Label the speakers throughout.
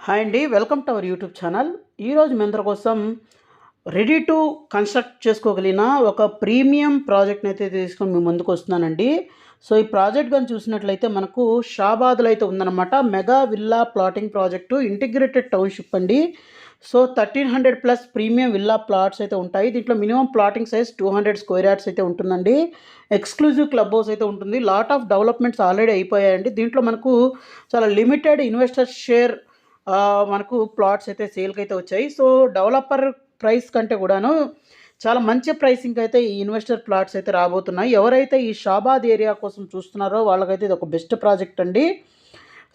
Speaker 1: Hi అండి, welcome to our YouTube channel. ఈరోజు మీ అందరి కోసం రెడీ టు కన్స్ట్రక్ట్ చేసుకోగలిగిన ఒక ప్రీమియం ప్రాజెక్ట్ని అయితే తీసుకొని మీ ముందుకు వస్తున్నానండి. సో ఈ ప్రాజెక్ట్ కానీ చూసినట్లయితే మనకు షాబాద్లో అయితే ఉందన్నమాట. Mega villa plotting project, integrated township అండి. సో 1300+ ప్రీమియం విల్లా ప్లాట్స్ అయితే ఉంటాయి. దీంట్లో minimum plotting size 200 square yards అయితే ఉంటుందండి. ఎక్స్క్లూజివ్ క్లబ్ హౌస్ అయితే ఉంటుంది. లాట్ ఆఫ్ డెవలప్మెంట్స్ ఆల్రెడీ అయిపోయాయండి. దీంట్లో మనకు చాలా లిమిటెడ్ ఇన్వెస్టర్ షేర్ మనకు ప్లాట్స్ అయితే సేల్కి అయితే వచ్చాయి. సో డెవలపర్ ప్రైస్ కంటే కూడాను చాలా మంచి ప్రైసింగ్ అయితే ఈ ఇన్వెస్టర్ ప్లాట్స్ అయితే రాబోతున్నాయి. ఎవరైతే ఈ షాబాద్ ఏరియా కోసం చూస్తున్నారో వాళ్ళకైతే ఇది ఒక బెస్ట్ ప్రాజెక్ట్ అండి.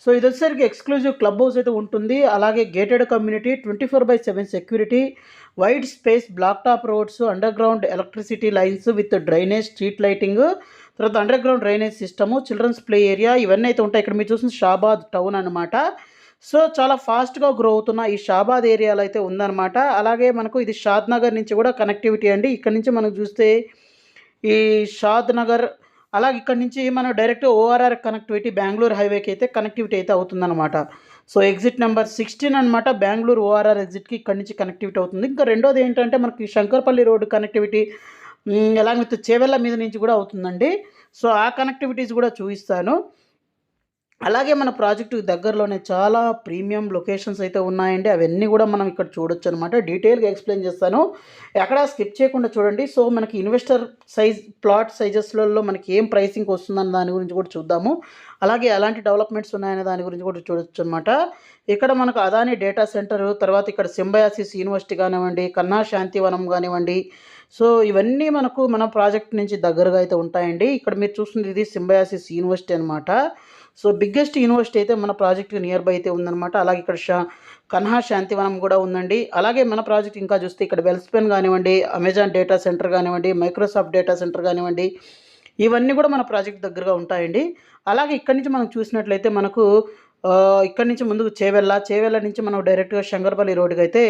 Speaker 1: సో ఇది వచ్చేసరికి ఎక్స్క్లూజివ్ క్లబ్ హౌస్ అయితే ఉంటుంది. అలాగే gated community, 24/7 security, wide space, blacktop roads, underground electricity lines with drainage, street lighting, తర్వాత underground drainage system, children's play area, ఇవన్నీ అయితే ఉంటాయి. ఇక్కడ మీరు చూసిన షాబాద్ టౌన్ అనమాట. సో చాలా ఫాస్ట్గా గ్రో అవుతున్న ఈ షాబాద్ ఏరియాలో అయితే ఉందన్నమాట. అలాగే మనకు ఇది షాద్ నగర్ నుంచి కూడా కనెక్టివిటీ అండి. ఇక్కడ నుంచి మనం చూస్తే ఈ షాద్ నగర్, అలాగే ఇక్కడ నుంచి మనం డైరెక్ట్ ఓఆర్ఆర్ కనెక్టివిటీ, బెంగళూరు హైవేకి అయితే కనెక్టివిటీ అయితే అవుతుందన్నమాట. సో ఎగ్జిట్ నెంబర్ 16 అనమాట, బెంగళూరు ఓఆర్ఆర్ ఎగ్జిట్కి ఇక్కడ నుంచి కనెక్టివిటీ అవుతుంది. ఇంకా రెండోది ఏంటంటే మనకి శంకర్పల్లి రోడ్డు కనెక్టివిటీ, అలాగే విత్ చేవెళ్ళ మీద నుంచి కూడా అవుతుందండి. సో ఆ కనెక్టివిటీస్ కూడా చూపిస్తాను. అలాగే మన ప్రాజెక్టు దగ్గరలోనే చాలా ప్రీమియం లొకేషన్స్ అయితే ఉన్నాయండి. అవన్నీ కూడా మనం ఇక్కడ చూడొచ్చు అనమాట. డీటెయిల్గా ఎక్స్ప్లెయిన్ చేస్తాను, ఎక్కడ స్కిప్ చేయకుండా చూడండి. సో మనకి ఇన్వెస్టర్ సైజ్ ప్లాట్ సైజెస్లలో మనకి ఏం ప్రైసింగ్ వస్తుందన్న దాని గురించి కూడా చూద్దాము. అలాగే ఎలాంటి డెవలప్మెంట్స్ ఉన్నాయనే దాని గురించి కూడా చూడొచ్చు అనమాట. ఇక్కడ మనకు అదాని డేటా సెంటర్, తర్వాత ఇక్కడ సింబయాసిస్ యూనివర్సిటీ కానివ్వండి, కన్నా శాంతివనం కానివ్వండి, సో ఇవన్నీ మనకు మన ప్రాజెక్ట్ నుంచి దగ్గరగా అయితే ఉంటాయండి. ఇక్కడ మీరు చూస్తుంది ఇది సింబయాసిస్ యూనివర్సిటీ అనమాట. సో బిగ్గెస్ట్ యూనివర్సిటీ అయితే మన ప్రాజెక్ట్కి నియర్ బై అయితే ఉందన్నమాట. అలాగే ఇక్కడ కన్హా శాంతివనం కూడా ఉందండి. అలాగే మన ప్రాజెక్ట్ ఇంకా చూస్తే ఇక్కడ వెల్స్పెన్ కానివ్వండి, అమెజాన్ డేటా సెంటర్ కానివ్వండి, మైక్రోసాఫ్ట్ డేటా సెంటర్ కానివ్వండి, ఇవన్నీ కూడా మన ప్రాజెక్ట్ దగ్గరగా ఉంటాయండి. అలాగే ఇక్కడి నుంచి మనం చూసినట్లయితే మనకు ఇక్కడి నుంచి ముందుకు చేవెళ్ళ నుంచి మనం డైరెక్ట్గా శంకర్పల్లి రోడ్డుకి అయితే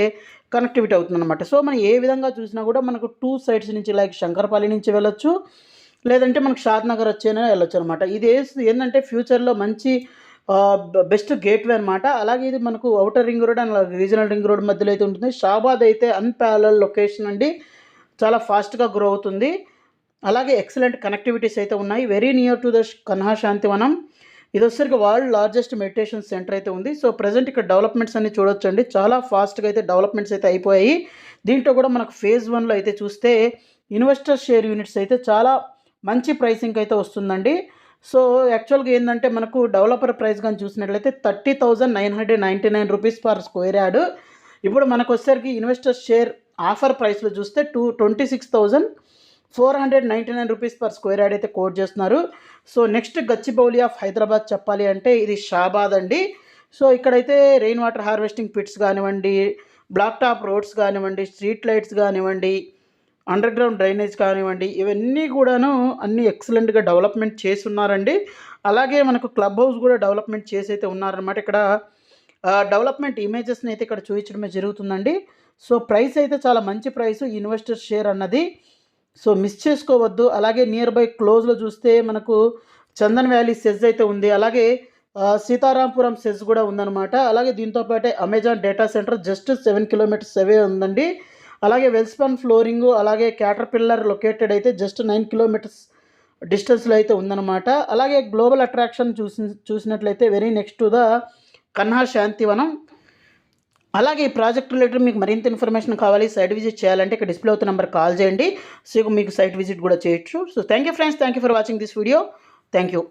Speaker 1: కనెక్టివిటీ అవుతుందన్నమాట. సో మనం ఏ విధంగా చూసినా కూడా మనకు 2 సైడ్స్ నుంచి, లైక్ శంకర్పల్లి నుంచి వెళ్ళొచ్చు, లేదంటే మనకు షాద్ నగర్ వచ్చేనే వెళ్ళొచ్చు అనమాట. ఇది ఏంటంటే ఫ్యూచర్లో మంచి బెస్ట్ గేట్వే అనమాట. అలాగే ఇది మనకు outer ring road and regional ring road మధ్యలో అయితే ఉంటుంది. షాబాద్ అయితే అన్పారలల్ లొకేషన్ అండి, చాలా ఫాస్ట్గా గ్రో అవుతుంది. అలాగే ఎక్సలెంట్ కనెక్టివిటీస్ అయితే ఉన్నాయి. Very near to the Kanha Shantivanam. ఇది వచ్చేసరికి వరల్డ్ లార్జెస్ట్ మెడిటేషన్ సెంటర్ అయితే ఉంది. సో ప్రజెంట్ ఇక్కడ డెవలప్మెంట్స్ అన్ని చూడొచ్చండి, చాలా ఫాస్ట్గా అయితే డెవలప్మెంట్స్ అయితే అయిపోయాయి. దీంట్లో కూడా మనకు ఫేజ్ 1లో అయితే చూస్తే ఇన్వెస్టర్ షేర్ యూనిట్స్ అయితే చాలా మంచి ప్రైసింగ్ అయితే వస్తుందండి. సో యాక్చువల్గా ఏంటంటే మనకు డెవలపర్ ప్రైస్ కానీ చూసినట్లయితే 30,999 రూపీస్ పర్ స్క్వేర్ యార్డ్. ఇప్పుడు మనకు వచ్చేసరికి ఇన్వెస్టర్ షేర్ ఆఫర్ ప్రైస్లో చూస్తే 26,499 రూపీస్ పర్ స్క్వేర్ యార్డ్ అయితే కోట్ చేస్తున్నారు. So next Gachibowli of Hyderabad చెప్పాలి అంటే ఇది షాబాద్ అండి. సో ఇక్కడైతే రెయిన్ వాటర్ హార్వెస్టింగ్ పిట్స్ కానివ్వండి, బ్లాక్ టాప్ రోడ్స్ కానివ్వండి, స్ట్రీట్ లైట్స్ కానివ్వండి, అండర్ గ్రౌండ్ డ్రైనేజ్ కానివ్వండి, ఇవన్నీ కూడాను అన్నీ ఎక్సలెంట్గా డెవలప్మెంట్ చేసి ఉన్నారండి. అలాగే మనకు క్లబ్ హౌస్ కూడా డెవలప్మెంట్ చేసి అయితే ఉన్నారనమాట. ఇక్కడ డెవలప్మెంట్ ఇమేజెస్ని అయితే ఇక్కడ చూపించడమే జరుగుతుందండి. సో ప్రైస్ అయితే చాలా మంచి ప్రైస్ ఇన్వెస్టర్ షేర్ అన్నది, సో మిస్ చేసుకోవద్దు. అలాగే నియర్ బై క్లోజ్లో చూస్తే మనకు చందన్ వ్యాలీ సెజ్ అయితే ఉంది. అలాగే సీతారాంపురం సెజ్ కూడా ఉందన్నమాట. అలాగే దీంతోపాటే Amazon data centre just 7 kilometres away ఉందండి. అలాగే వెల్స్పన్ ఫ్లోరింగు, అలాగే క్యాటర్పిల్లర్ లొకేటెడ్ అయితే జస్ట్ 9 కిలోమీటర్స్ డిస్టెన్స్లో అయితే ఉందన్నమాట. అలాగే గ్లోబల్ అట్రాక్షన్ చూసినట్లయితే very next to the Kanha Shantivanam. అలాగే ఈ ప్రాజెక్ట్ రిలేటెడ్ మీకు మరింత ఇన్ఫర్మేషన్ కావాలి, సైట్ విజిట్ చేయాలంటే ఇక్కడ డిస్ప్లే అవుతున్న నెంబర్ కాల్ చేయండి. సో మీకు సైట్ విజిట్ కూడా చేయొచ్చు. So thank you friends, thank you for watching this video. Thank you.